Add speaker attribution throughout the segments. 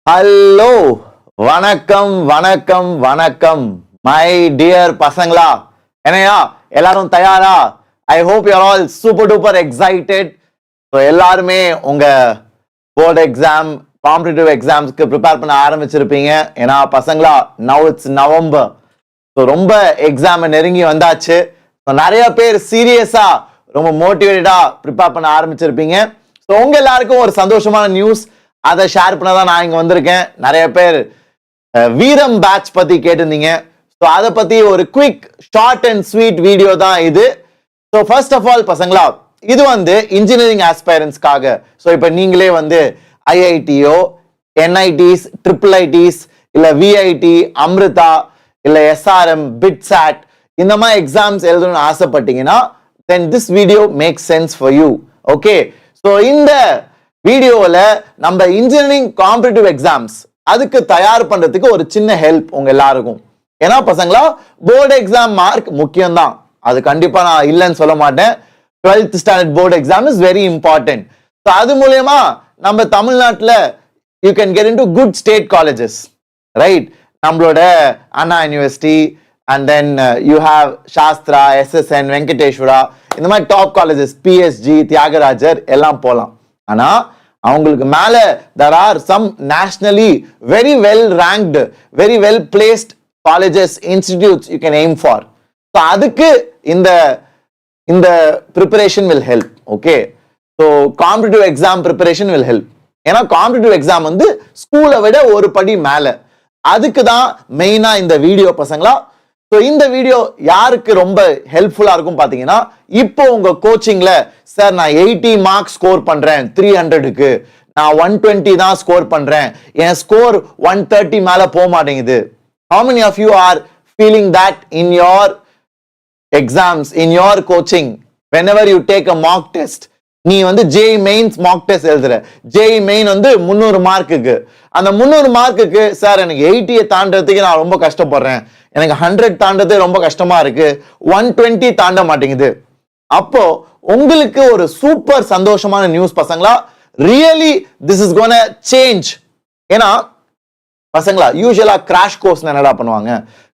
Speaker 1: Hello, வணக்கம் வணக்கம் வணக்கம் மை டியர் பசங்களா. என்னையா எல்லாரும் தயாரா? ஐ hope you are all super duper excited. எல்லாருமே உங்க போர்டு எக்ஸாம், காம்படிட்டிவ் எக்ஸாம்ஸ்க்கு ப்ரிப்பேர் பண்ண ஆரம்பிச்சிருப்பீங்க. ஏன்னா பசங்களா, நவ் இட்ஸ் நவம்பர். ரொம்ப எக்ஸாம் நெருங்கி வந்தாச்சு. நிறைய பேர் சீரியஸா ரொம்ப மோட்டிவேட்டடா ப்ரிப்பேர் பண்ண ஆரம்பிச்சிருப்பீங்க. ஸோ உங்க எல்லாருக்கும் ஒரு சந்தோஷமான நியூஸ், அதை ஷேர் பண்ணதான் நான் இங்க வந்திருக்கேன். நிறைய பேர் வீரம் பேட்ச் பத்தி கேட்டிருந்தீங்க. ஸோ அதை பத்தி ஒரு quick short and sweet video தான் இது. ஸோ ஃபர்ஸ்ட் ஆஃப் ஆல் பசங்களா, இது இன்ஜினியரிங் ஆஸ்பைரன்ஸ்க்காக. ஸோ இப்போ நீங்களே ஐஐடியோ, என்ஐடிஸ், ட்ரிபிள் ஐடிஸ், இல்ல விஐடி, அம்ருதா, இல்ல எஸ்ஆர்எம், பிட்சாட் இந்த மாதிரி எக்ஸாம்ஸ் எழுதணும்னு ஆசைப்பட்டீங்கன்னா then this video makes sense for you. Okay, so இந்த வீடியோல நம்ம இன்ஜினியரிங் காம்படிட்டிவ் எக்ஸாம்ஸ் அதுக்கு தயார் பண்றதுக்கு ஒரு சின்ன ஹெல்ப் உங்க எல்லாருக்கும். ஏன்னா பசங்களா, போர்டு எக்ஸாம் மார்க் முக்கியம் தான், அது கண்டிப்பா நான் இல்லைன்னு சொல்ல மாட்டேன். 12th standard board exam is very important. அது மூலமா நம்ம தமிழ்நாட்டில் you can get into good state colleges, right? நம்மளோட Anna university and then you have Sastra, SSN, Venkateswara, இந்த மாதிரி டாப் காலேஜஸ், பிஎஸ்ஜி, தியாகராஜர் எல்லாம் போலாம். ஆனா அவங்களுக்கு மேல there are some nationally very well ranked, very well placed colleges, institutes you can aim for. So அதுக்கு இந்த preparation will help. Okay, so competitive exam preparation will help. ஏன்னா காம்படிட்டிவ் எக்ஸாம் ஸ்கூலை விட ஒரு படி மேல. அதுக்கு தான் மெயினா இந்த வீடியோ பசங்களா. ஸோ இந்த வீடியோ யாருக்கு ரொம்ப ஹெல்ப்ஃபுல்லா இருக்கும் பாத்தீங்கன்னா, இப்போ உங்க கோச்சிங்ல சார் நான் 80 மார்க்ஸ் ஸ்கோர் பண்றேன் 300க்கு, நான் 120 தான் ஸ்கோர் பண்றேன், என் ஸ்கோர் 130 மேல போக மாட்டேங்குது. How many of you are feeling that in your exams, in your coaching, whenever you take a mock test? நீ JEE மெயின்ஸ் மாக் டெஸ்ட் எழுதுற, JEE மெயின் 300 மார்க்குக்கு, அந்த 300 மார்க்குக்கு சார் எனக்கு 80 தாண்டறதுக்கு நான் ரொம்ப கஷ்டப்படுறேன், எனக்கு 100 தாண்டது ரொம்ப கஷ்டமா இருக்கு, 120 தாண்ட மாட்டேங்குது. அப்போ உங்களுக்கு ஒரு சூப்பர் சந்தோஷமான நியூஸ் பசங்களா. Really this is gonna change. ஏன்னா பசங்களா, யூசுவலா கிராஷ் கோர்ஸ் என்னடா பண்ணுவாங்க?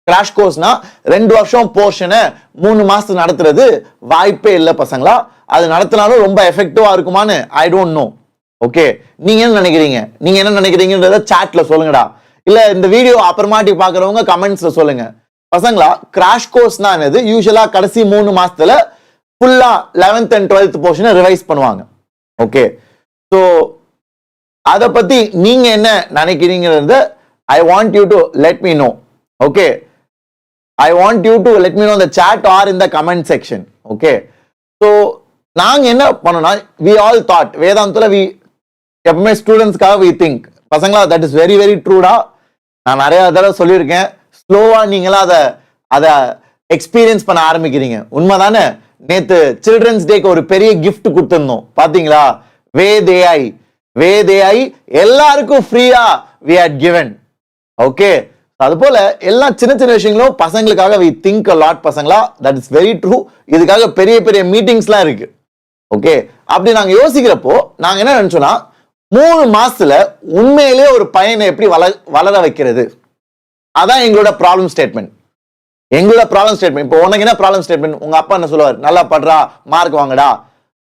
Speaker 1: கிராஷ் கோர்ஸ்னா 2 வருஷம் போர்ஷனை 3 மாசத்துக்கு நடத்துறது வாய்ப்பே இல்லை பசங்களா. அது நடத்தினாலும் ரொம்ப எஃபெக்டிவா இருக்குமான்னு ஐ டோன்ட் நோ. ஓகே, நீங்க என்ன நினைக்கிறீங்க? நீங்க என்ன நினைக்கிறீங்கன்றத சாட்ல சொல்லுங்கடா. இல்ல இந்த வீடியோ அப்புறமாட்டி பாக்குறவங்க கமெண்ட்ஸ்ல சொல்லுங்க. பசங்களா, கிராஷ் கோர்ஸ்னா என்னது? யூசுவலா கடைசி 3 மாசத்துல ஃபுல்லா 11th and 12th போர்ஷனை ரிவைஸ் பண்ணுவாங்க. ஓகே, ஸோ அதை பத்தி நீங்க என்ன நினைக்கிறீங்கிறத I want you to let me know. Okay, I want you to let me know in the chat or in the comment section. Okay, so நாங்க என்ன பண்ணோம்னா, we all thought வேதாந்தத்துல we எப்பவுமே ஸ்டூடெண்ட்ஸ்க்காக we think. பசங்களா, that is very very true டா. நான் நிறைய தடவை சொல்லியிருக்கேன், ஸ்லோவா நீங்களா அதை எக்ஸ்பீரியன்ஸ் பண்ண ஆரம்பிக்கிறீங்க. உண்மைதானே? நேத்து சில்ட்ரன்ஸ் டேக்கு ஒரு பெரிய கிஃப்ட் கொடுத்திருந்தோம் பாத்தீங்களா? வேதேஐ எல்லாருக்கும் ஃப்ரீயா we had given. ஓகே, அது போல எல்லா சின்ன சின்ன விஷயங்களும் பசங்களுக்காக we think a lot பசங்களா. that is very true. இதுக்காக பெரிய பெரிய மீட்டிங்ஸ்லாம் இருக்கு. ஓகே, அப்படி நாங்க யோசிக்கிறப்போ நாங்க என்ன நினைச்சோம்னா, 3 மாசத்துல உண்மையிலே ஒரு பையனை எப்படி வளர வைக்கிறது, அதான் எங்களோட ப்ராப்ளம் ஸ்டேட்மெண்ட். எங்களோட ப்ராப்ளம் ஸ்டேட்மெண்ட். இப்போ உனக்கு என்ன ப்ராப்ளம் ஸ்டேட்மெண்ட்? உங்க அப்பா என்ன சொல்லுவார்? நல்லா படுறா, மார்க் வாங்கடா.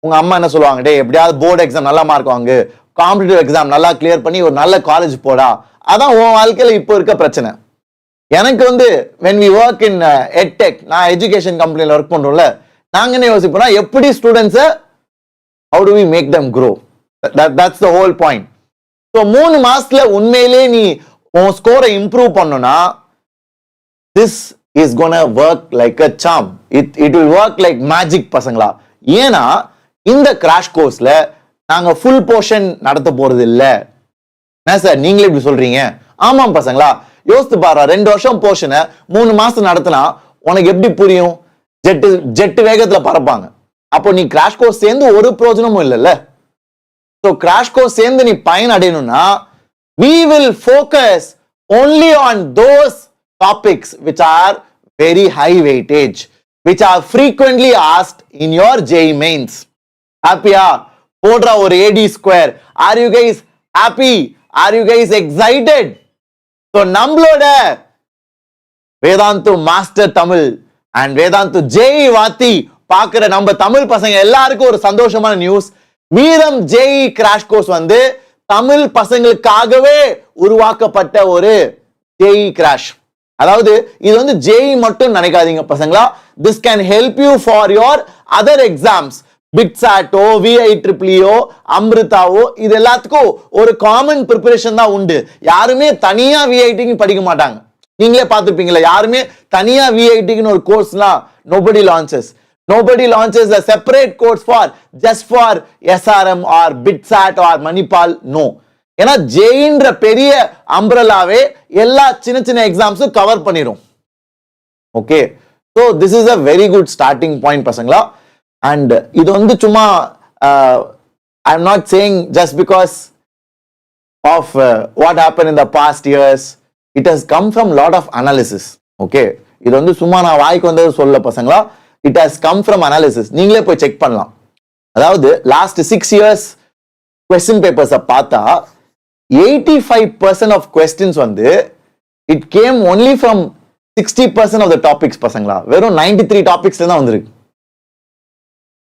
Speaker 1: உங்க அம்மா என்ன சொல்லுவாங்க? டே எப்படியாவது போர்டு எக்ஸாம் நல்லா மார்க் வாங்கு, காம்படிட்டிவ் எக்ஸாம் நல்லா கிளியர் பண்ணி ஒரு நல்ல காலேஜ் போடா. அதான் உன் வாழ்க்கையில இப்போ இருக்க பிரச்சனை. எனக்கு when we work in edtech, நான் எஜுகேஷன் கம்பெனில ஒர்க் பண்றோம்ல, நாங்க என்ன யோசிப்போம்னா, எப்படி ஸ்டூடெண்ட்ஸை how do we make them grow? That's the whole point. So 3 மாசத்துல உண்மையிலே நீ உன் ஸ்கோரை இம்ப்ரூவ் பண்ணனும்னா, this is gonna work like a charm. It will work like magic பசங்களா. ஏன்னா இந்த கிராஷ் கோர்ஸ்ல நாங்க ஃபுல் போர்ஷன் நடத்த போறது இல்ல. என்ன சார் நீங்களே இப்படி சொல்றீங்க? ஆமாம் பசங்களா, யோசித்து பாரு, 2 வருஷம் போர்ஷனை 3 மாசம் நடத்தினா உனக்கு எப்படி புரியும்? ஜெட் வேகத்துல பறப்பாங்க. அப்போ நீ கிராஷ் கோர்ஸ் சேர்ந்து ஒரு பிரயோஜனமும் இல்லைல்ல. ஸோ கிராஷ் கோர்ஸ் சேர்ந்து நீ பயன் அடையணும்னா, we will focus only on those topics which are very high weightage, which are frequently asked in your JEE mains. ஹாப்பியா? போடுற ஒரு AD square. Are you guys happy? Are you guys excited? So நம்மளோட Vedantu master Tamil and Vedantu JEE வாத்தி பாக்குற நம்ம தமிழ் பசங்க எல்லாருக்கும் ஒரு சந்தோஷமான நியூஸ். மீரம் ஜேஇ கிராஷ் கோர்ஸ் வந்து தமிழ் பசங்களுக்காகவே உருவாக்கப்பட்ட ஒரு ஜேஇ கிராஷ். அதாவது இது வந்து ஜேஇ மட்டும் நினைக்காதீங்க பசங்களா. This can help you for your other exams. பிட்சாட்டோ, விஐட்ரிபிளியோ, அமிர்தாவோ, இது எல்லாத்துக்கும் ஒரு காமன் ப்ரிப்பரேஷன் தான் உண்டு. யாருமே தனியா விஐடிக்கு படிக்க மாட்டாங்க. நீங்களே பார்த்துருப்பீங்களா, யாருமே தனியா விஐடிக்குன்னு ஒரு கோர்ஸ்லாம் nobody launches a separate course for just for SRM or BITSAT or Manipal. No. ஏன்னா ஜேஇன்ற பெரிய அம்ப்ரலாவே எல்லா சின்ன சின்ன எக்ஸாம்ஸும் கவர் பண்ணிரும். Okay, so this is a very good starting point பசங்களா. அண்ட் இது வந்து சும்மா I am not saying just because of what happen in the past years. It has come from lot of analysis. Okay, இது வந்து சும்மா நான் வாய்க்கு வந்தது சொல்ல பசங்களா. It has come from analysis. நீங்களே போய் செக் பண்ணலாம். அதாவது லாஸ்ட் 6 years கொஸ்டின் பேப்பர்ஸை பார்த்தா 85% ஆஃப் கொஸ்டின்ஸ் வந்து it came only from 60% of the topics பசங்களா. வெறும் 93 டாபிக்ஸ்ல தான் வந்திருக்கு.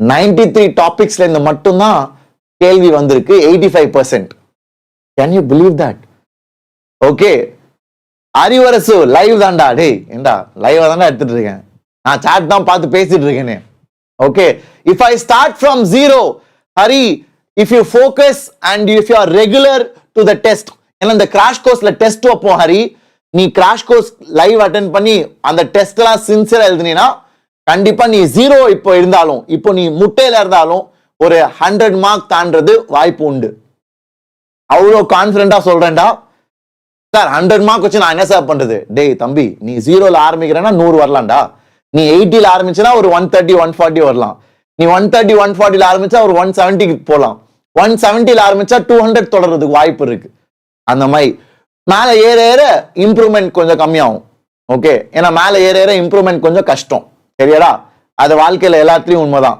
Speaker 1: 93 டாபிக்ஸ்ல இருந்து மட்டும்தான் கேள்வி வந்திருக்கு. 85%. Can you believe that? Okay, Arivarasu live தான்டா. டேய் ஏண்டா லைவ் தான்டா எடுத்துட்டு இருக்கேன். நான் சாட் தான் பார்த்து பேசிட்டு இருக்கேனே. Okay, if I start from zero, Hari, if you focus and if you R regular to the test. ஏன்னா இந்த கிராஷ் கோர்ஸ்ல டெஸ்ட் வைப்போம் ஹரி. நீ கிராஷ் கோர்ஸ் லைவ் அட்டென்ட் பண்ணி அந்த டெஸ்ட் எல்லாம் சின்சியரா எழுதுனீங்கன்னா கண்டிப்பா நீ ஜீரோ இப்போ இருந்தாலும், இப்போ நீ முட்டையில இருந்தாலும் ஒரு 100 மார்க் தாண்டது வாய்ப்பு உண்டு. அவ்வளோ கான்பிடண்டா சொல்றேன்டா சார். 100 மார்க் வச்சு நான் என்ன சார் பண்றது? டேய் தம்பி, நீ ஜீரோல ஆரம்பிக்கிறேன்னா 100 வரலாம்டா. நீ 80ல ஆரம்பிச்சுன்னா ஒரு 130 140 வரலாம். நீ 130 140ல ஆரம்பிச்சா ஒரு 170க்கு போலாம். 170ல ஆரம்பிச்சா 200 தொடர்றதுக்கு வாய்ப்பு இருக்கு. அந்த மாதிரி மேல ஏற ஏற இம்ப்ரூவ்மெண்ட் கொஞ்சம் கம்மியாகும். ஓகே, ஏன்னா மேல ஏற ஏற இம்ப்ரூவ்மெண்ட் கொஞ்சம் கஷ்டம். சரியாடா? அது வாழ்க்கையில எல்லாத்துலயும் உண்மைதான்.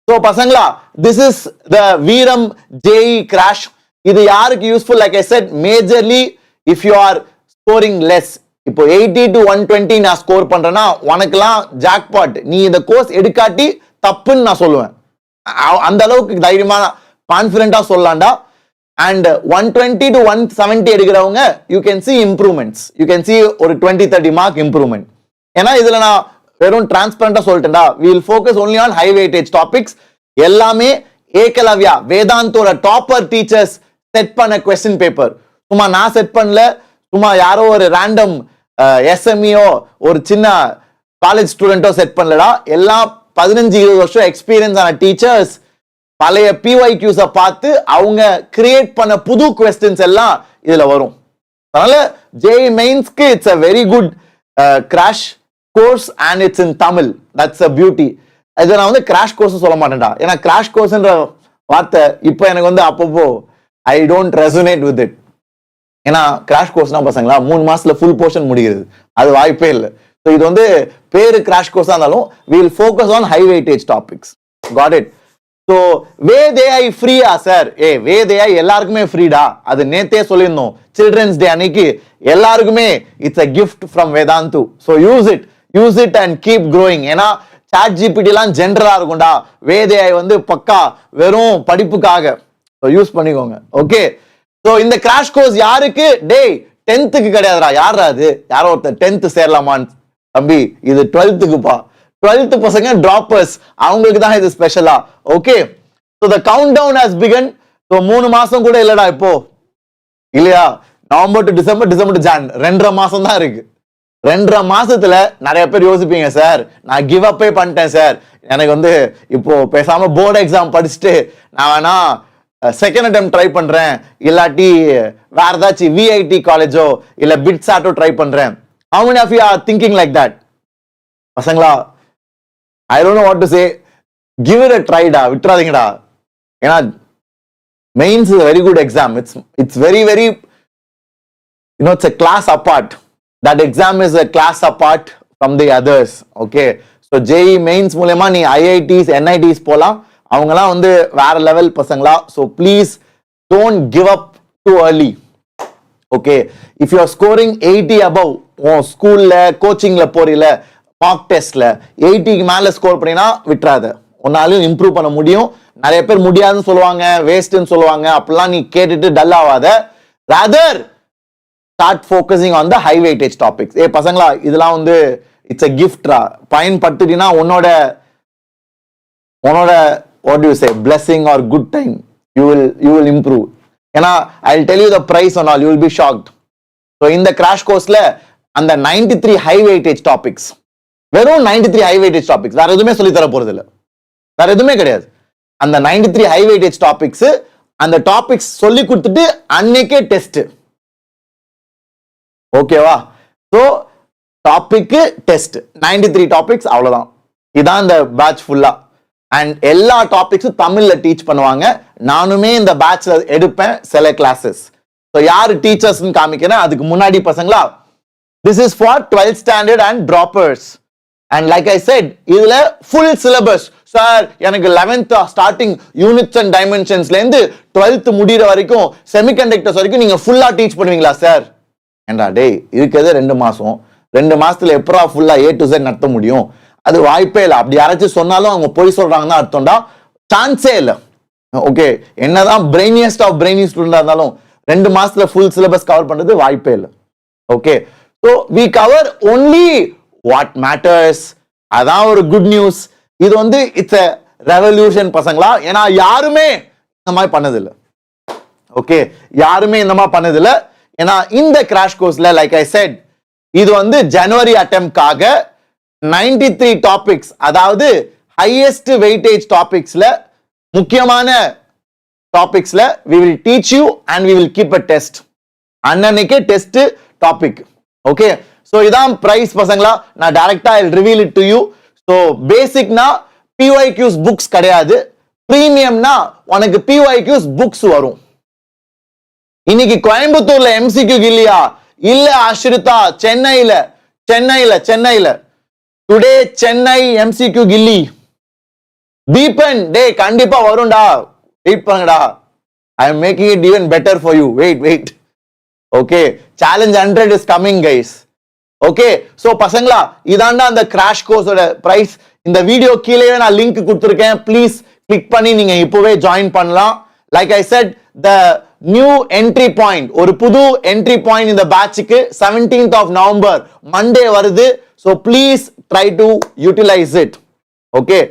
Speaker 1: ஸோ பசங்களா, திஸ் இஸ் த வீரம் ஜேஇ கிராஷ். இது யாருக்கு useful? Like I said, majorly if you are scoring less. இப்போ 80 to 120 நான் ஸ்கோர் பண்றேன்னா உனக்குலாம் ஜாக்பாட். நீ இந்த கோர்ஸ் எடுக்காட்டி தப்புன்னு நான் சொல்லுவேன். அந்த அளவுக்கு தைரியமா கான்பிடண்டா சொல்லலாம்டா. அண்ட் 120 to 170 எடுக்கிறவங்க you can see improvements. You can see ஒரு 20-30 மார்க் இம்ப்ரூவ்மெண்ட். ஏன்னா இதுல நான் வெறும் டிரான்ஸ்பரண்டா சொல்லிட்டேன்டா. we will focus only on high weightage topics. எல்லாமே ஏகலவ்யா வேதாந்தோட டாப்பர் டீச்சர்ஸ் செட் பண்ண கொஸ்டின் பேப்பர். சும்மா நான் செட் பண்ணல, சும்மா யாரோ ஒரு ரேண்டம் எஸ்எம்இஓ ஒரு சின்ன காலேஜ் ஸ்டூடெண்டோ செட் பண்ணலடா. எல்லாம் 15-20 வருஷம் எக்ஸ்பீரியன்ஸ் ஆன டீச்சர்ஸ் பழைய PYQs பார்த்து அவங்க கிரியேட் பண்ண புது கொஸ்டின்ஸ் எல்லாம் இதுல வரும். அதனால ஜேஇ மெயின்ஸ்க்கு it's a very good crash course and it's in Tamil. That's a beauty. இதை நான் வந்து கிராஷ் கோர்ஸ் சொல்ல மாட்டேன்டா. ஏன்னா கிராஷ் கோர்ஸ்ன்ற வார்த்தை இப்போ எனக்கு வந்து அப்பப்போ I don't resonate with it. ஏன்னா கிராஷ் கோர்ஸ்னா பசங்களா 3 மாசத்துல ஃபுல் போர்ஷன் முடிகிறது, அது வாய்ப்பே இல்லை. ஸோ இது வந்து பேரு கிராஷ் கோர்ஸா இருந்தாலும் we will focus on high weightage topics. Got it? So Ved AI ஃப்ரீயா சார்? வேதேஐ எல்லாருக்குமே ஃப்ரீடா. அது நேத்தே சொல்லியிருந்தோம். சில்ட்ரன்ஸ் டே அன்னைக்கு எல்லாருக்குமே it's a gift from Vedantu. So use it and keep growing. ஏன்னா சாட் ஜிபிடி எல்லாம் ஜென்ரலா இருக்கும்டா. வேதேஐ வந்து பக்கா வெறும் படிப்புக்காக. ஸோ யூஸ் பண்ணிக்கோங்க. ஓகே, ஸோ இந்த கிராஷ் கோர்ஸ் யாருக்கு? டேய் 10th கிடையாதுடா. யாரா அது? யாரோ ஒருத்தர் 10th சேரலாமான்னு. தம்பி இது 12th. 12th பசங்க டிராப்பர்ஸ், அவங்களுக்கு தான் இது ஸ்பெஷலா. Okay, so the count down has begun. So 3 மாசம் கூட இல்லடா இப்போ, இல்லையா? November to December, December to Jan, 2.5 மாசம் தான் இருக்கு. 2.5 மாசத்துல நிறைய பேர் யோசிப்பீங்க, சார் நான் கிவ் அப்பே பண்ணிட்டேன் சார், எனக்கு வந்து இப்போ பேசாம போர்டு எக்ஸாம் படிச்சுட்டு நான் வேணா செகண்ட் அட்டெம்ப்ட் ட்ரை பண்றேன், இல்லாட்டி வேற ஏதாச்சும் விஐடி காலேஜோ இல்ல பிட்சாட்டோ ட்ரை பண்றேன். How many of you are thinking like that? பசங்களா, I don't know what to say. Give it a try டா, விட்டுறாதீங்கடா. ஏன்னா mains is a very good exam. It's very it's a class apart. That exam is a class apart from the others. Okay, so JEE mains மூலமா நீ IITs NITs போலாம். அவங்கலாம் வந்து வேற level பசங்களா. So please don't give up too early. Okay, if you are scoring 80 above ஸ்கூல்ல கோச்சிங்ல போறீல mark டெஸ்ட்ல 80க்கு மேல ஸ்கோர் பண்ணினா விட்டுறாத. உன்னாலும் இம்ப்ரூவ் பண்ண முடியும். நிறைய பேர் முடியாதுன்னு சொல்லுவாங்க, வேஸ்ட்னு சொல்லுவாங்க. அப்படிலாம் நீ கேட்டுட்டு டல் ஆகாத. rather start focusing on the high weightage topics. பசங்களா இதெல்லாம் வந்து இட்ஸ் a gift-ரா. பயன்படுத்தினா உன்னோட what do you say blessing or good time you will improve. ஏன்னா I'll tell you the price and all, you will be shocked. So in the crash course-ல அந்த 93 high weightage topics, வெறும் 93 high weightage topics, வேற எதுவுமே சொல்லி தர போறது இல்ல, வேற எதுவுமே கிடையாது. அந்த 93 high weightage topics, அந்த டாபிக்ஸ் சொல்லி கொடுத்துட்டு அன்னைக்கே டெஸ்ட். ஓகேவா? சோ டாபிக் டெஸ்ட் 93 டாபிக்ஸ், அவ்வளவுதான். இதான் இந்த பேட்ச் ஃபுல்லா. அண்ட் எல்லா டாபிக்ஸும் தமிழ்ல டீச் பண்ணுவாங்க. நானுமே இந்த பேட்ச்ல எடுப்பேன் சில கிளாஸஸ். ஸோ யாரு டீச்சர்ஸ்னு காமிக்கிறேன். அதுக்கு முன்னாடி பசங்களா, this is for 12th standard and droppers. And like I set, இதுல ஃபுல் சிலபஸ். சார் எனக்கு 11th ஸ்டார்டிங் யூனிட்ஸ் அண்ட் டைமென்ஷன்ஸ்ல இருந்து 12th முடிகிற வரைக்கும் செமிகண்டக்டர்ஸ் வரைக்கும் நீங்க ஃபுல்லா டீச் பண்ணுவீங்களா சார்? ஏண்டா டேய், இருக்கிறது 2 மாசம். 2 மாசத்துல எப்பரா ஃபுல்லா A to Z நடத்த முடியும்? அது வாய்ப்பே இல்லை. அப்படி யாராச்சும் சொன்னாலும் அவங்க போய் சொல்றாங்கன்னா அர்த்தம்டா, சான்ஸே இல்லை. ஓகே, என்னதான் பிரெயினியஸ்ட் ஆஃப் பிரெயினி ஸ்டூடெண்டா இருந்தாலும் 2 மாசத்துல ஃபுல் சிலபஸ் கவர் பண்றது வாய்ப்பே இல்லை. Okay, so we cover only what matters. அதான் ஒரு குட் நியூஸ். இது வந்து இட்ஸ் எ ரெவல்யூஷன் பசங்களா. ஏன்னா யாருமே இந்த மாதிரி பண்ணதில்லை. ஓகே, யாருமே இந்த மாதிரி பண்ணதில்லை. ஏன்னா இந்த கிராஷ் கோர்ஸ்ல லைக் ஐ செட், இது வந்து ஜனவரி அட்டெம்ப்ட்காக 93 டாபிக்ஸ், அதாவது ஹையஸ்ட் வெயிட்டேஜ் டாபிக்ஸ்ல, முக்கியமான டாபிக்ஸ்ல we will teach you and we will keep a test. அன்னைக்கே டெஸ்ட் டாபிக். ஓகே, சோ இதான் பிரைஸ் பசங்களா. நான் டைரக்டா I'll reveal it to you. So பேசிக்னா PYQs புக்ஸ் கிடையாது. பிரீமியம்னா உனக்கு PYQs புக்ஸ் வரும். இன்னைக்கு கோயம்புத்தூர்ல MCQ இல்லையா? இல்ல ஆஷ்ரிதா, சென்னையில டுடே சென்னை MCQ கில்லி. தீபன் டே கண்டிப்பா வரும்டா, வெயிட் பண்ணுங்கடா. I am making it even better for you. Wait. Okay, challenge 100 is coming guys. Okay, so பசங்களா இதாண்டா அந்த கிராஷ் கோர்ஸோட பிரைஸ். இந்த வீடியோ கீழே நான் லிங்க் கொடுத்திருக்கேன். ப்ளீஸ் கிளிக் பண்ணி நீங்க இப்பவே ஜாயின் பண்ணலாம். Like I set, the new entry point, ஒரு புது entry point இந்த பேட்ச்க்கு 17th of November மண்டே வருது. So please try to utilize it. Okay,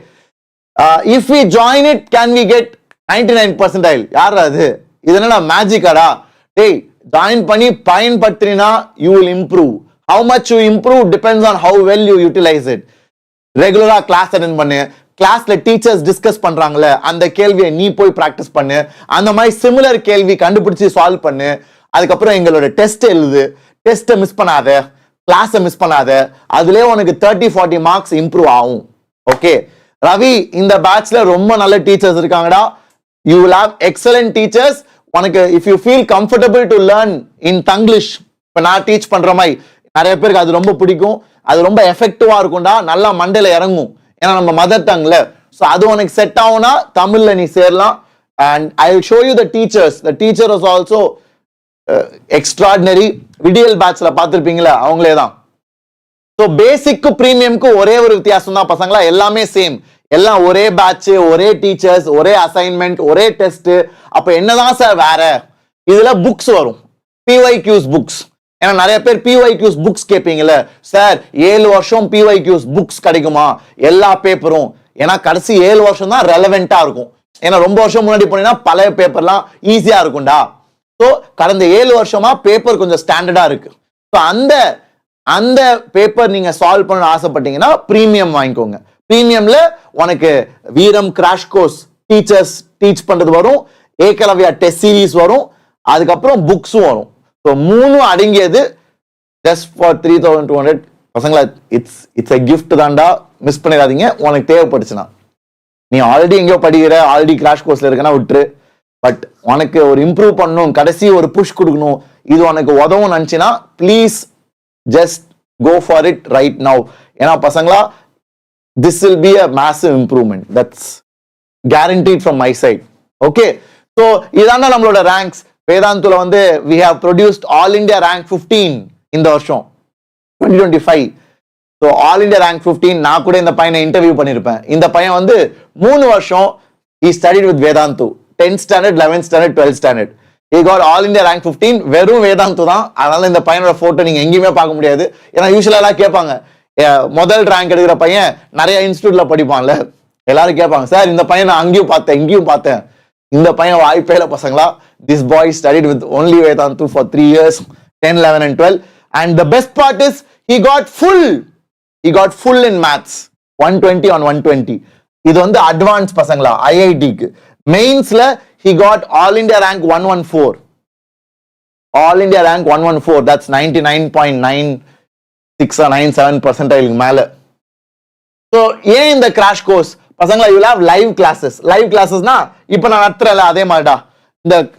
Speaker 1: if we join it, can we get 99 percentile? யார் அது? இது என்ன மேஜிக்காடா? டேய், ஜாயின் பண்ணி பயன்படுத்தினா you will improve. How much you improve depends on how well you utilize it. ரெகுலரா class attend பண்ணு. கிளாஸ்ல டீச்சர்ஸ் டிஸ்கஸ் பண்றாங்கல்ல, அந்த கேள்வியை நீ போய் பிராக்டிஸ் பண்ணு. அந்த மாதிரி சிமிலர் கேள்வி கண்டுபிடிச்சு சால்வ் பண்ணு. அதுக்கப்புறம் எங்களோட டெஸ்ட் எழுது. டெஸ்ட்டை மிஸ் பண்ணாத, கிளாஸை மிஸ் பண்ணாத. அதுலயே உனக்கு 30-40 மார்க்ஸ் இம்ப்ரூவ் ஆகும். ஓகே ரவி, இந்த பேட்ச்ல ரொம்ப நல்ல டீச்சர்ஸ் இருக்காங்கடா. You will have excellent teachers. உனக்கு if you feel comfortable to learn in Tanglish, இப்போ நான் டீச் பண்ற மாதிரி நிறைய பேருக்கு அது ரொம்ப பிடிக்கும். அது ரொம்ப எஃபெக்டிவா இருக்கும்டா, நல்லா மண்டையில இறங்கும். ஏன்னா நம்ம மதர் டங்ல. ஸோ அது உனக்கு செட் ஆகும்னா தமிழ்ல நீ சேரலாம். And I will show you the teachers. The teacher is also extraordinary. விடியல் பேட்ச்ல பார்த்துருப்பீங்களா, அவங்களே தான். ஸோ பேசிக்கு பிரீமியம்க்கு ஒரே ஒரு வித்தியாசம் தான் பசங்களா. எல்லாமே சேம், எல்லாம் ஒரே பேட்ச், ஒரே டீச்சர்ஸ், ஒரே அசைன்மெண்ட், ஒரே டெஸ்ட். அப்ப என்னதான் சார் வேற? இதுல புக்ஸ் வரும், PYQs புக்ஸ். ஏன்னா நிறைய பேர் PYQs புக்ஸ் கேட்பீங்கல்ல, சார் 7 வருஷம் PYQs புக்ஸ் கிடைக்குமா எல்லா பேப்பரும்? ஏன்னா கடைசி 7 வருஷம் தான் ரெலவெண்டா இருக்கும். ஏன்னா ரொம்ப வருஷம் முன்னாடி போனீங்கன்னா பழைய பேப்பர்லாம் ஈஸியா இருக்கும்டா. ஸோ கடந்த 7 வருஷமா பேப்பர் கொஞ்சம் ஸ்டாண்டர்டா இருக்கு. ஸோ அந்த பேப்பர் நீங்க சால்வ் பண்ண ஆசைப்பட்டீங்கன்னா பிரீமியம் வாங்கிக்கோங்க. பிரீமியம்ல உனக்கு வீரம் கிராஷ் கோர்ஸ் டீச்சர்ஸ் டீச் பண்றது வரும், ஏகலவ்யா டெஸ்ட் சீரீஸ் வரும், அதுக்கப்புறம் புக்ஸும் வரும். ஸோ 3 அடங்கியது ஜஸ்ட் ஃபார் 3200. பசங்களா இட்ஸ் எ கிஃப்ட் தான்டா, மிஸ் பண்ணிடாதீங்க. உனக்கு தேவைப்படுச்சுன்னா, நீ ஆல்ரெடி எங்கேயோ படிக்கிற, ஆல்ரெடி கிராஷ் கோர்ஸ்ல இருக்கனா விட்டுரு. பட் உனக்கு ஒரு இம்ப்ரூவ் பண்ணணும், கடைசி ஒரு புஷ் கொடுக்கணும், இது உனக்கு உதவும் நினைச்சினா please just go for it right now. ஏன்னா பசங்களா, this will be a massive improvement. That's guaranteed from my side. Okay, so இதான நம்மளோட ranks. வேதாந்துல வந்து we have produced all India rank 15 இந்த வருஷம் 2025. So all India rank 15. நான் கூட இந்த பையனை இன்டர்வியூ பண்ணியிருப்பேன். இந்த பையன் வந்து 3 வருஷம் he studied with Vedantu 10th standard 11th standard 12th standard. he got all India rank 15 வெறும் வேதாந்து தான். அதனால இந்த பையனோட போட்டோ நீங்க எங்கேயுமே பார்க்க முடியாது. ஏன்னா யூஸ்வலா கேட்பாங்க முதல் ரேங்க் எடுக்கிற பையன் நிறைய இன்ஸ்டியூட்ல படிப்பான்ல, எல்லாரும் கேட்பாங்க சார் இந்த பையன் நான் அங்கேயும் பார்த்தேன் இங்கேயும் பார்த்தேன். இந்த பையன் வாய்ப்பே இல்லை பசங்களா. this boy studied with only Vedantu for 3 years 10 11 and 12. and the best part is he got full in maths 120 on 120. இது வந்து அட்வான்ஸ் பசங்களா ஐஐடிக்கு. மெயின்ஸ்ல he got all India rank 114. all India rank 114. that's 99.96 or 97 percentile மேல. so ஏன் இந்த crash course பசங்களா? you will have live classes. live classes-னா இப்போ நான் நடத்துறேன்ல அதே மாதிரிடா.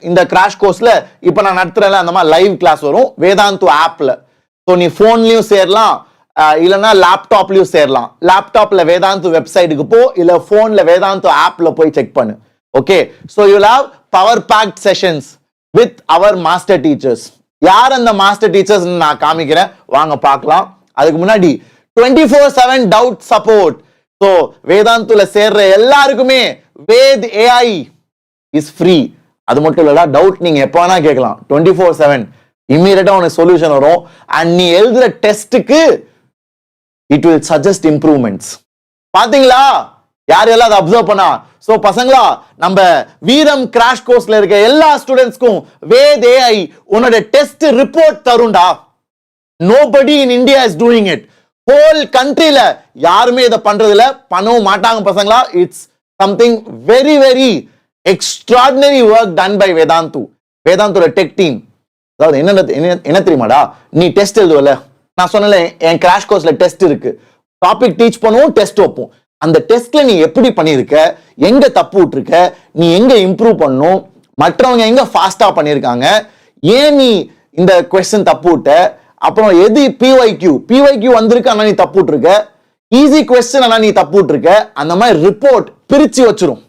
Speaker 1: இந்த கிராஷ் கோர்ஸ்ல இப்போ நான் நடத்துறேன்ல அந்த மாதிரி லைவ் கிளாஸ் வரும் வேதாந்து ஆப்ல. ஸோ நீ போன்லயும் சேரலாம், இல்லைன்னா லேப்டாப்லயும் சேரலாம். லேப்டாப்ல வேதாந்து வெப்சைட்டுக்கு போ, இல்ல போன்ல வேதாந்து ஆப்ல போய் செக் பண்ணு. Okay, so you have power packed sessions with our master teachers. யார் அந்த மாஸ்டர் டீச்சர்ஸ் நான் காமிக்கிறேன், வாங்க பார்க்கலாம். அதுக்கு முன்னாடி 24/7 டவுட் சப்போர்ட். ஸோ வேதாந்துல சேர்ற எல்லாருக்குமே வேத் ஏஐ இஸ் ஃப்ரீ. அது மட்டும் இல்லடா, டவுட் நீங்க எப்ப வேணா கேட்கலாம். 24/7 இம்மீடியட்டா உனக்கு சொல்யூஷன் வரும். அண்ட் நீ எழுதுற டெஸ்ட்டுக்கு it will suggest improvements. பாத்தீங்களா யார் எல்லாம் அதை அப்சர்வ் பண்ணா? சோ பசங்களா, நம்ம வீரம் கிராஷ் கோர்ஸ்ல இருக்க எல்லா ஸ்டூடெண்ட்ஸ்க்கும் வேத் ஏஐ உன்னோட டெஸ்ட் ரிப்போர்ட் தரும்டா. nobody in India is doing it. whole countryல யாருமே இதை பண்றதுல பண்ணவும் மாட்டாங்க பசங்களா. it's something very very extraordinary work done by Vedantu. வேதாந்தோட டெக் டீம். அதாவது என்ன தெரியுமாடா, நீ டெஸ்ட் எழுதுவல, நான் சொன்னல என் கிராஷ் கோர்ஸ்ல டெஸ்ட் இருக்கு, டாபிக் டீச் பண்ணுவோம், டெஸ்ட் வைப்போம். அந்த டெஸ்ட்ல நீ எப்படி பண்ணிருக்க, எங்க தப்பு விட்டுருக்க, நீ எங்க இம்ப்ரூவ் பண்ணும், மற்றவங்க எங்க ஃபாஸ்டா பண்ணிருக்காங்க, ஏன் நீ இந்த கொஸ்டின் தப்பு விட்ட, அப்புறம் எது பிஒய்க்யூ வந்திருக்கு ஆனா நீ தப்பு விட்டுருக்க, ஈஸி கொஸ்டின் ஆனா நீ தப்பு விட்டுருக்க, அந்த மாதிரி ரிப்போர்ட் பிரிச்சு வச்சிரும்.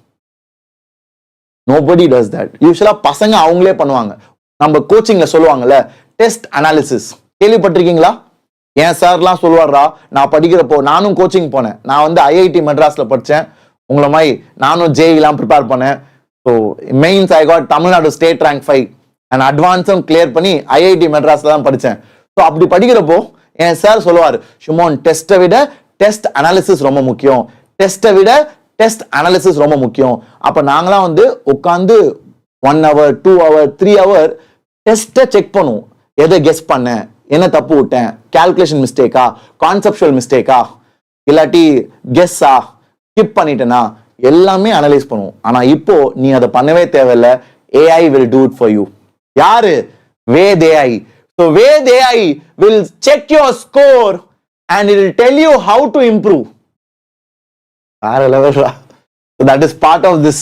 Speaker 1: nobody does that. யூசுவலா பசங்க அவங்களே பண்ணுவாங்க. நம்ம கோச்சிங்ல சொல்லுவாங்கல்ல டெஸ்ட் அனாலிசிஸ், கேள்விப்பட்டிருக்கீங்களா? ஏன் சார்லாம் சொல்லுவாரா, நான் படிக்கிறப்போ நானும் கோச்சிங் போனேன். நான் வந்து ஐஐடி மெட்ராஸ்ல படித்தேன். உங்களை மாதிரி நானும் ஜேஇலாம் ப்ரிப்பேர் பண்ணேன். So mains I got Tamil Nadu state rank 5 and அட்வான்ஸும் கிளியர் பண்ணி ஐஐடி மெட்ராஸ்ல தான் படித்தேன். ஸோ அப்படி படிக்கிறப்போ என் சார் சொல்லுவார், ஷுமோன் டெஸ்ட்டை விட டெஸ்ட் அனாலிசிஸ் ரொம்ப முக்கியம், டெஸ்ட்டை விட டெஸ்ட் அனாலிசிஸ் ரொம்ப முக்கியம். அப்போ நாங்களாம் வந்து உட்காந்து 1 hour 2 hour 3 hour டெஸ்ட்டை செக் பண்ணுவோம். எதை கெஸ் பண்ணேன், என்ன தப்பு விட்டேன், கால்குலேஷன் மிஸ்டேக்கா, கான்செப்சுவல் மிஸ்டேக்கா, இல்லாட்டி கெஸ்ஸா, ஸ்கிப் பண்ணிட்டேனா, எல்லாமே அனலைஸ் பண்ணுவோம். ஆனா இப்போ நீ அதை பண்ணவே தேவையில்லை. AI will do it for you. யாரு? Ved AI. So Ved AI will check your score and it will tell you how to improve. வேற level. So that is part of this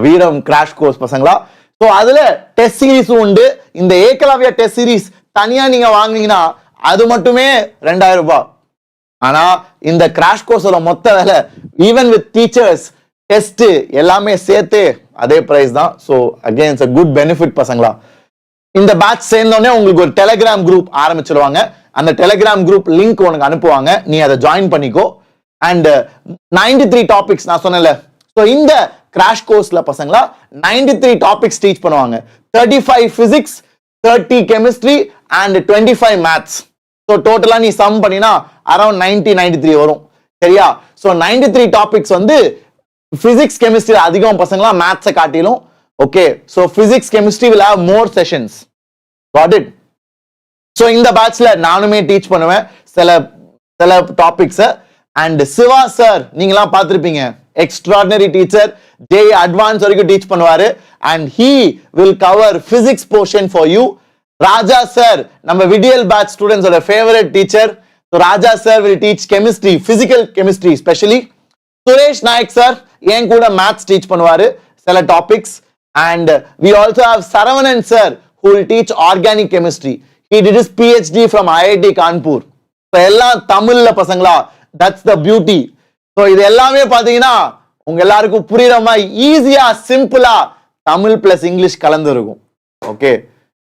Speaker 1: வீரம் கிராஷ் கோர்ஸ் பசங்களா. ஸோ அதுல test சீரீஸும் உண்டு. இந்த Ekalavya test series தனியா நீங்க வாங்குனீங்கன்னா அது மட்டுமே 2000 ரூபாய். ஆனா இந்த கிராஷ் கோர்ஸோட மொத்த விலை ஈவன் வித் டீச்சர்ஸ் டெஸ்ட் எல்லாமே சேர்த்து அதே பிரைஸ் தான். So again it's a good benefit பசங்களா. இந்த பேட்ச் சேர்ந்தோடனே உங்களுக்கு ஒரு டெலிகிராம் குரூப் ஆரம்பிச்சிருவாங்க. அந்த டெலிகிராம் குரூப் லிங்க் உனக்கு அனுப்புவாங்க, நீ அதை ஜாயின் பண்ணிக்கோ. அண்ட் 93 டாபிக்ஸ் நான் சொன்னேன்ல. ஸோ இந்த கிராஷ் கோர்ஸ்ல பசங்களா 93 டாபிக்ஸ் டீச் பண்ணுவாங்க. 35 physics, 30 chemistry and 25 maths. So டோட்டலா நீ சம் பண்ணினா அரௌண்ட் 93 வரும். சரியா? ஸோ 93 டாபிக்ஸ் வந்து பிசிக்ஸ் கெமிஸ்ட்ரி அதிகம் பசங்களா மேத்ஸை காட்டிலும். Okay, so physics chemistry will have more sessions. Got it? So இந்த பேட்ச்ல நானுமே டீச் பண்ணுவேன் சில டாபிக்ஸ். அண்ட் சிவா சார் நீங்களாம் பார்த்திருப்பீங்க, எக்ஸ்ட்ராடினரி டீச்சர், ஜேஇ அட்வான்ஸ் வரைக்கும் டீச் பண்ணுவாரு. And he will cover physics portion for you. Raja sir நம்ம விடியல் பேட்ச் ஸ்டூடெண்ட்ஸோட favourite teacher. So Raja sir will teach chemistry, physical chemistry especially. Suresh Nayak sir என் கூட மேத்ஸ் டீச் பண்ணுவாரு சில topics. And we also have Saravanan sir who will teach organic chemistry. He did his PhD from IIT Kanpur. So எல்லாம் தமிழ்ல பசங்களா. that's the beauty. So இது எல்லாமே பாத்தீங்கன்னா உங்க எல்லாருக்கும் புரியுற மாதிரி ஈஸியா சிம்பிளா தமிழ் பிளஸ் இங்கிலீஷ் கலந்து இருக்கும். Okay,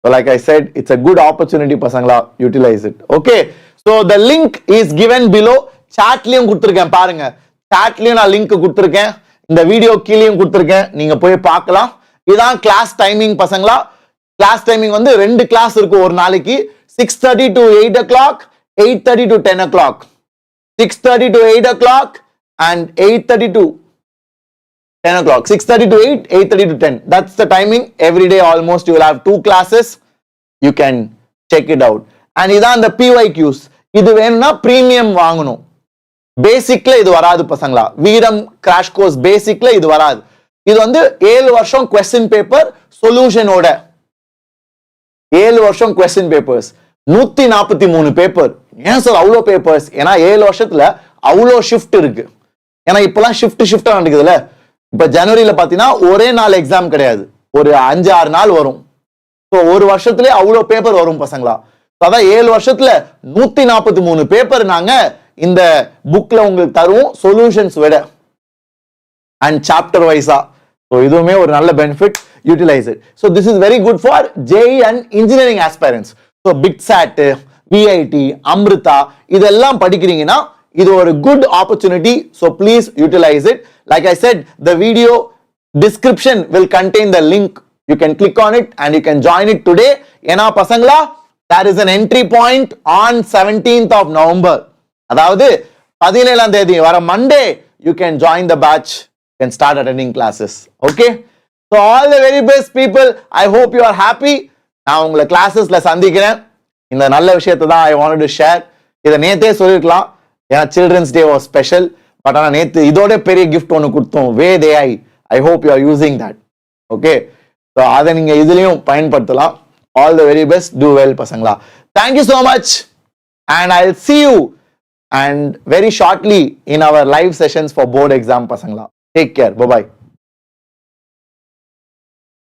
Speaker 1: so like I said, it's a good opportunity பசங்களா, utilize it. Okay, so the link is given below. Chatலயும் கொடுத்திருக்கேன் பாருங்க, chatலயும் நான் லிங்க் கொடுத்திருக்கேன், இந்த வீடியோ கீழேயும் கொடுத்திருக்கேன், நீங்க போய் பார்க்கலாம். இதான் கிளாஸ் டைமிங் பசங்களா. கிளாஸ் டைமிங் வந்து 2 கிளாஸ் இருக்கு ஒரு நாளைக்கு, 6:30 to 8 o'clock, 8:30 to 10 o'clock, 6:30 to 8 o'clock and 8:30 to 10 o'clock, 6:30 to 8, 8:30 to 10. That's the timing. Every day almost you will have 2 classes. You can check it out. And இதான் the PYQs. இது வேணும்னா premium வாங்கணும். பேசிக்ல இது வராது பசங்களா. வீரம் கிராஷ் கோர்ஸ் பேசிக்ல இது வராது. இது வந்து 7 வருஷம் क्वेश्चन பேப்பர் சொல்யூஷனோட, 7 வருஷம் क्वेश्चन பேப்பர்ஸ், 143 பேப்பர். ஏன் சார் அவ்வளோ பேப்பர்ஸ்? ஏன்னா 7 வருஷத்துல அவ்வளோ ஷிஃப்ட் இருக்கு. ஏன்னா இப்பெல்லாம் ஷிஃப்ட் நடக்குதுல்ல. இப்ப ஜனவரியில பாத்தீங்கன்னா ஒரே நாள் எக்ஸாம் கிடையாது, ஒரு 5-6 நாள் வரும். ஸோ ஒரு வருஷத்துலயே அவ்வளோ பேப்பர் வரும் பசங்களா. அதான் 7 வருஷத்துல 143 பேப்பர் நாங்க இந்த புக்ல உங்களுக்கு தருவோம் சொல்யூஷன்ஸ் விட, அண்ட் சாப்டர் வைஸா. ஸோ இதுவுமே ஒரு நல்ல benefit. Utilise it. So this is very good for JEE and engineering aspirants. So BITSAT, VIT, Amrita இதெல்லாம் படிக்கிறீங்கன்னா இது ஒரு good opportunity. So please utilise it. Like I said, the video description will contain the link. You can click on it and you can join it today. ஏனா பசங்களா, there is an entry point on 17th of November. அதாவது 17ஆம் தேதி வர Monday you can join the batch, you can start attending classes. Okay? So all the very best people, I hope you are happy. நான் உங்களை கிளாसेसல சந்திக்கிறேன். இந்த நல்ல விஷயத்தை தான் I wanted to share. இத நேத்தே சொல்லிருக்கலாம், ஏன்னா Children's Day was special. But ஆனால் நேற்று இதோட பெரிய கிஃப்ட் ஒன்று கொடுத்தோம், Ved AI. I hope you are using that. Okay, so அதை நீங்கள் இதுலேயும் பயன்படுத்தலாம். All the very best, do well பசங்களா. Thank you so much and I will see you and very shortly in our live sessions for board exam பசங்களா. Take care, bye bye.